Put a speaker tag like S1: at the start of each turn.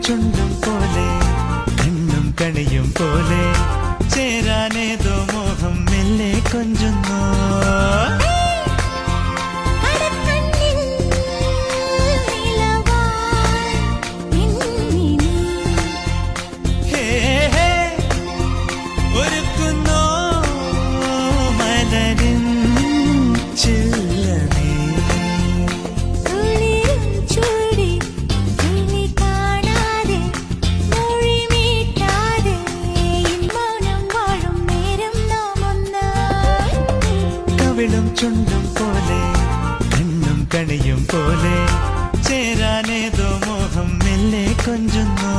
S1: ചുണ്ടും പോലെ കണ്ണും കണിയും പോലെ ചേരാനേതോ മോഹം മെല്ലെ കൊഞ്ചുന്നു. ചുണ്ടും പോലെ കണ്ണും കണിയും പോലെ ചേരാനേതോ മോഹം മെല്ലെ കൊഞ്ചുന്നു.